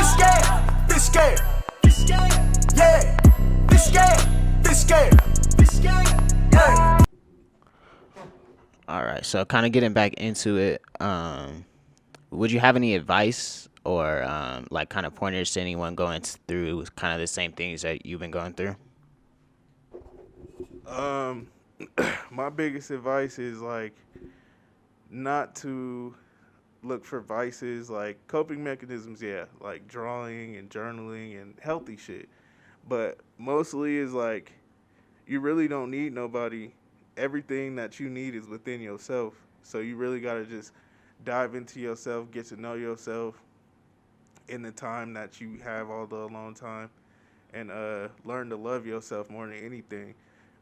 Fishscale, Fishscale, Fishscale, yeah. Fishscale, Fishscale, Fishscale, yeah. All right, so kind of getting back into it, would you have any advice or like kind of pointers to anyone going through kind of the same things that you've been going through? Um, my biggest advice is like not to look for vices like coping mechanisms, yeah, like drawing and journaling and healthy shit. But mostly is like you really don't need nobody. Everything that you need is within yourself. So you really got to just dive into yourself, get to know yourself in the time that you have all the alone time, and learn to love yourself more than anything.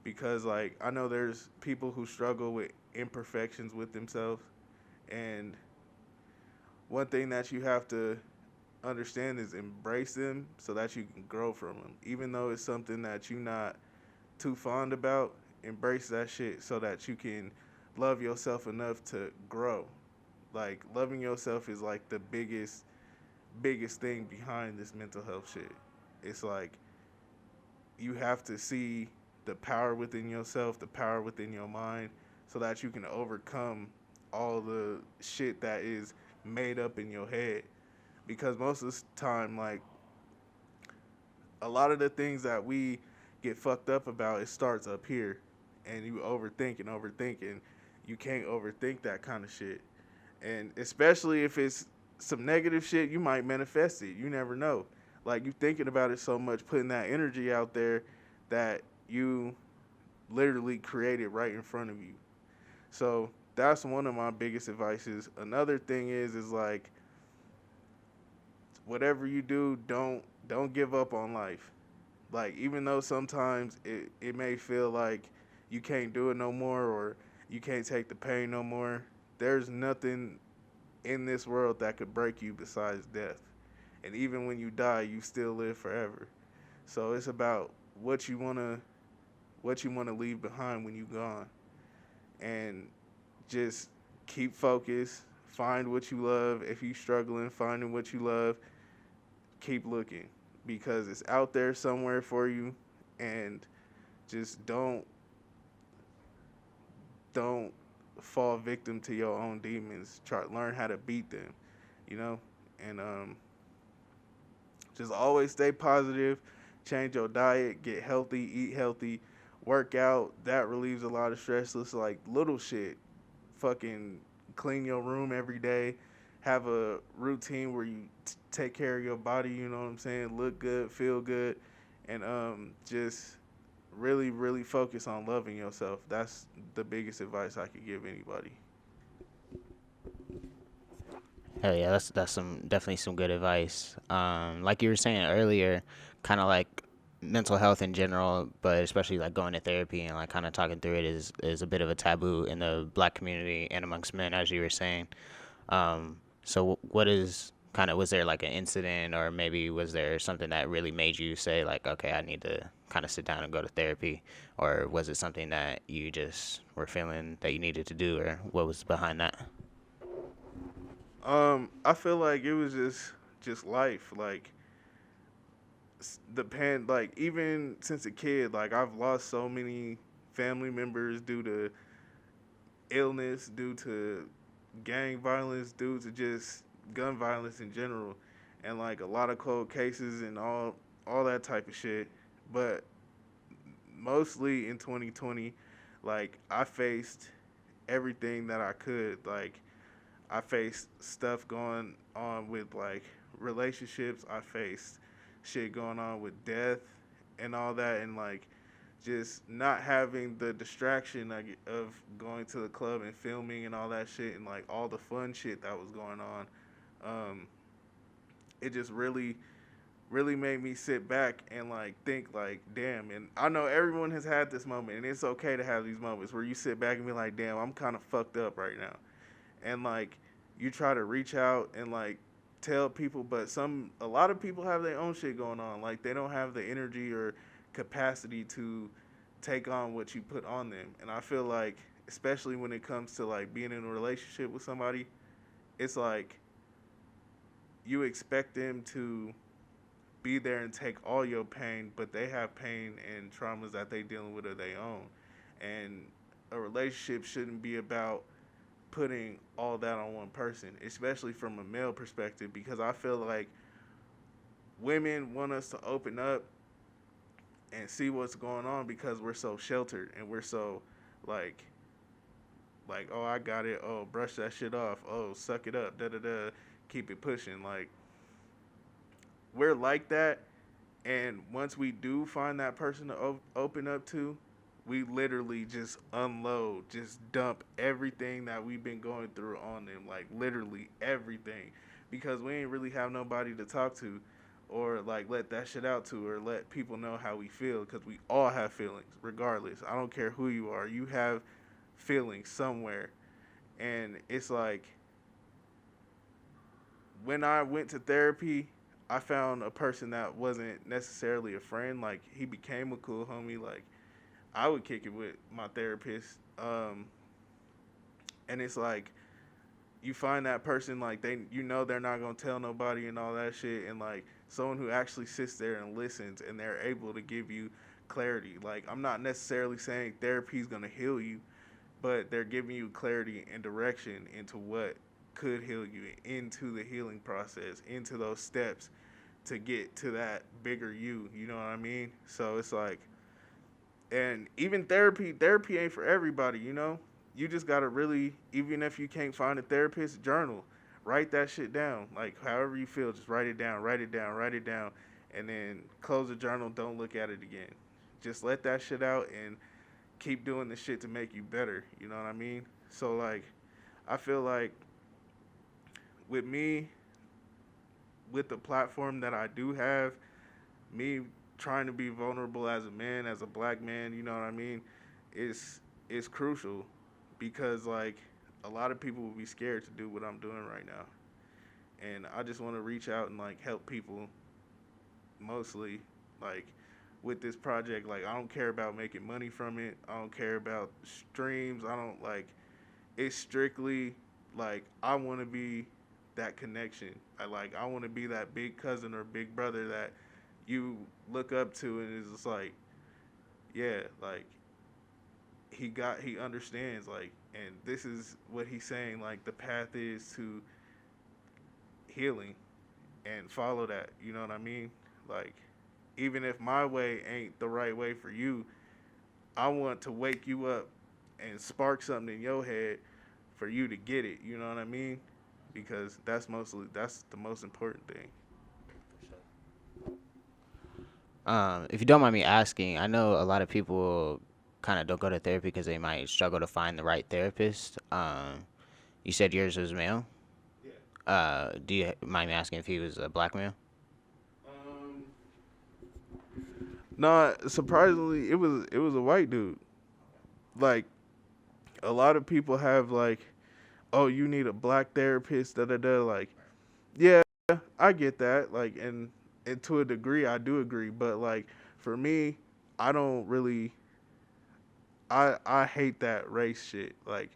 Because like I know there's people who struggle with imperfections with themselves, and one thing that you have to understand is embrace them so that you can grow from them. Even though it's something that you're not too fond about, embrace that shit so that you can love yourself enough to grow. Like loving yourself is like the biggest thing behind this mental health shit. It's like you have to see the power within yourself, the power within your mind so that you can overcome all the shit that is made up in your head. Because most of the time, like a lot of the things that we get fucked up about, it starts up here, and you overthink, and you can't overthink that kind of shit. And especially if it's some negative shit, you might manifest it. You never know. Like you thinking about it so much, putting that energy out there that you literally create it right in front of you. So that's one of my biggest advices. Another thing is like whatever you do, don't give up on life. Like even though sometimes it may feel like you can't do it no more or you can't take the pain no more, there's nothing in this world that could break you besides death. And even when you die, you still live forever. So it's about what you wanna leave behind when you're gone. And just keep focused, find what you love. If you're struggling finding what you love, keep looking because it's out there somewhere for you, and just don't fall victim to your own demons. Try to learn how to beat them, you know, and just always stay positive. Change your diet, get healthy, eat healthy, work out. That relieves a lot of stress. It's like little shit. Fucking clean your room every day. Have a routine where you take care of your body. You know what I'm saying? Look good, feel good, and just really, really focus on loving yourself. That's the biggest advice I could give anybody. Hell yeah, that's some definitely some good advice. Like you were saying earlier, kind of like mental health in general, but especially like going to therapy and like kind of talking through it is a bit of a taboo in the black community and amongst men, as you were saying. So what is kind of was there like an incident or maybe was there something that really made you say like, okay, I need to kind of sit down and go to therapy, or was it something that you just were feeling that you needed to do, or what was behind that? I feel like it was just life. Like like even since a kid, like I've lost so many family members due to illness, due to gang violence, due to just gun violence in general, and like a lot of cold cases and all that type of shit. But mostly in 2020, like I faced everything that I could. Like I faced stuff going on with like relationships. I faced shit going on with death and all that, and like just not having the distraction of going to the club and filming and all that shit and like all the fun shit that was going on. Um, it just really made me sit back and like think like damn. And I know everyone has had this moment, and it's okay to have these moments where you sit back and be like damn, I'm kind of fucked up right now, and like you try to reach out and like tell people, but a lot of people have their own shit going on. Like they don't have the energy or capacity to take on what you put on them. And I feel like especially when it comes to like being in a relationship with somebody, it's like you expect them to be there and take all your pain, but they have pain and traumas that they dealing with of their own. And a relationship shouldn't be about putting all that on one person, especially from a male perspective, because I feel like women want us to open up and see what's going on because we're so sheltered and we're so like oh, I got it, oh, brush that shit off, oh, suck it up, da da da, keep it pushing. Like, we're like that, and once we do find that person to open up to, we literally just unload, just dump everything that we've been going through on them, like literally everything, because we ain't really have nobody to talk to or like let that shit out to or let people know how we feel, because we all have feelings regardless. I don't care who you are, you have feelings somewhere. And it's like, when I went to therapy, I found a person that wasn't necessarily a friend. Like, he became a cool homie. Like, I would kick it with my therapist. And it's like, you find that person, like, they're not gonna tell nobody and all that shit, and like someone who actually sits there and listens and they're able to give you clarity. Like, I'm not necessarily saying therapy is gonna heal you, but they're giving you clarity and direction into what could heal you, into the healing process, into those steps to get to that bigger you. You know what I mean? So it's like, and even therapy ain't for everybody, you know? You just gotta really, even if you can't find a therapist, journal. Write that shit down. Like, however you feel, just write it down, and then close the journal, don't look at it again. Just let that shit out and keep doing the shit to make you better, you know what I mean? So, like, I feel like with me, with the platform that I do have, me trying to be vulnerable as a man, as a black man, you know what I mean, is crucial, because like a lot of people will be scared to do what I'm doing right now. And I just want to reach out and like help people, mostly like with this project. Like, I don't care about making money from it. I don't care about streams. I don't like, it's strictly like, I want to be that connection. I want to be that big cousin or big brother that you look up to, and it's just like, yeah, like he understands, like, and this is what he's saying, like, the path is to healing, and follow that, you know what I mean? Like, even if my way ain't the right way for you, I want to wake you up and spark something in your head for you to get it, you know what I mean? Because that's the most important thing. If you don't mind me asking, I know a lot of people kind of don't go to therapy because they might struggle to find the right therapist. You said yours was male. Do you mind me asking if he was a black male? No, surprisingly, it was a white dude. Like, a lot of people have like, oh, you need a black therapist, da da da. Like, yeah, I get that. Like, and to a degree, I do agree. But like, for me, I don't really. I hate that race shit, like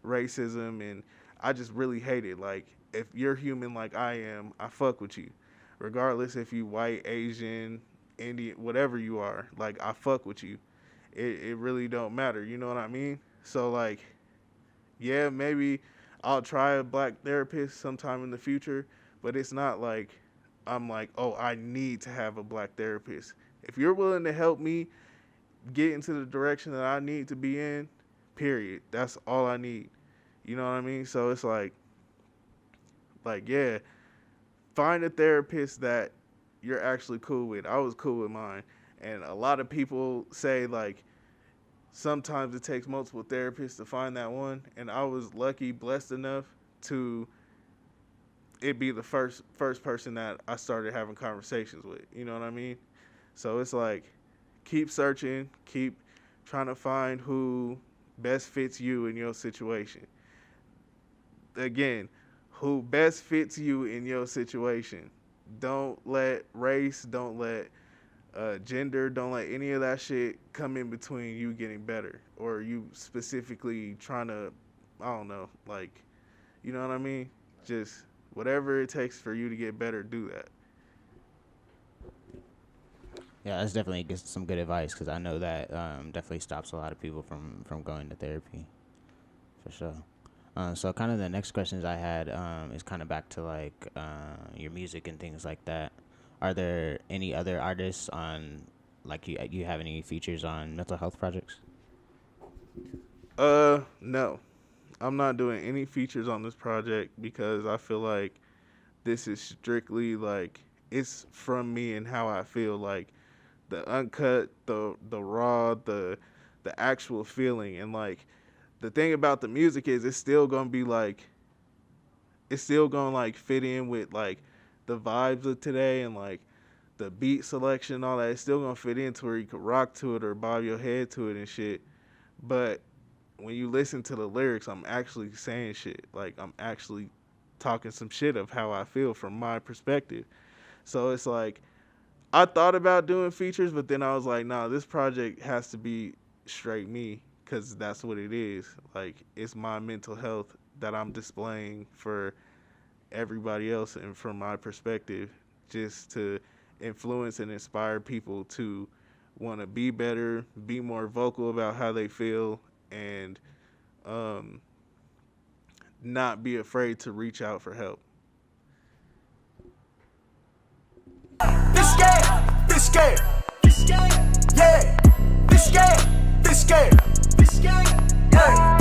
racism, and I just really hate it. Like, if you're human like I am, I fuck with you, regardless if you white, Asian, Indian, whatever you are. Like, I fuck with you. It really don't matter. You know what I mean? So like, yeah, maybe I'll try a black therapist sometime in the future, but it's not like I'm like, oh, I need to have a black therapist. If you're willing to help me get into the direction that I need to be in, period. That's all I need. You know what I mean? So it's like yeah, find a therapist that you're actually cool with. I was cool with mine. And a lot of people say like sometimes it takes multiple therapists to find that one, and I was lucky, blessed enough to it be the first person that I started having conversations with. You know what I mean? So it's like, keep searching, keep trying to find who best fits you in your situation. Again, who best fits you in your situation. Don't let race, don't let gender, don't let any of that shit come in between you getting better, or you specifically trying to, I don't know, like, you know what I mean? Just Whatever it takes for you to get better, do that. Yeah, that's definitely some good advice because I know that definitely stops a lot of people from going to therapy for sure. So kind of the next questions I had is kind of back to like your music and things like that. Are there any other artists on like you have any features on mental health projects? No. I'm not doing any features on this project because I feel like this is strictly like it's from me and how I feel, like the uncut, the raw, the actual feeling. And like the thing about the music is it's still gonna be like it's still gonna like fit in with like the vibes of today and like the beat selection and all that. It's still gonna fit into where you could rock to it or bob your head to it and shit. But when you listen to the lyrics, I'm actually saying shit. Like I'm actually talking some shit of how I feel from my perspective. So it's like I thought about doing features, but then I was like, nah, this project has to be straight me because that's what it is. Like it's my mental health that I'm displaying for everybody else and from my perspective, just to influence and inspire people to want to be better, be more vocal about how they feel, and um, not be afraid to reach out for help.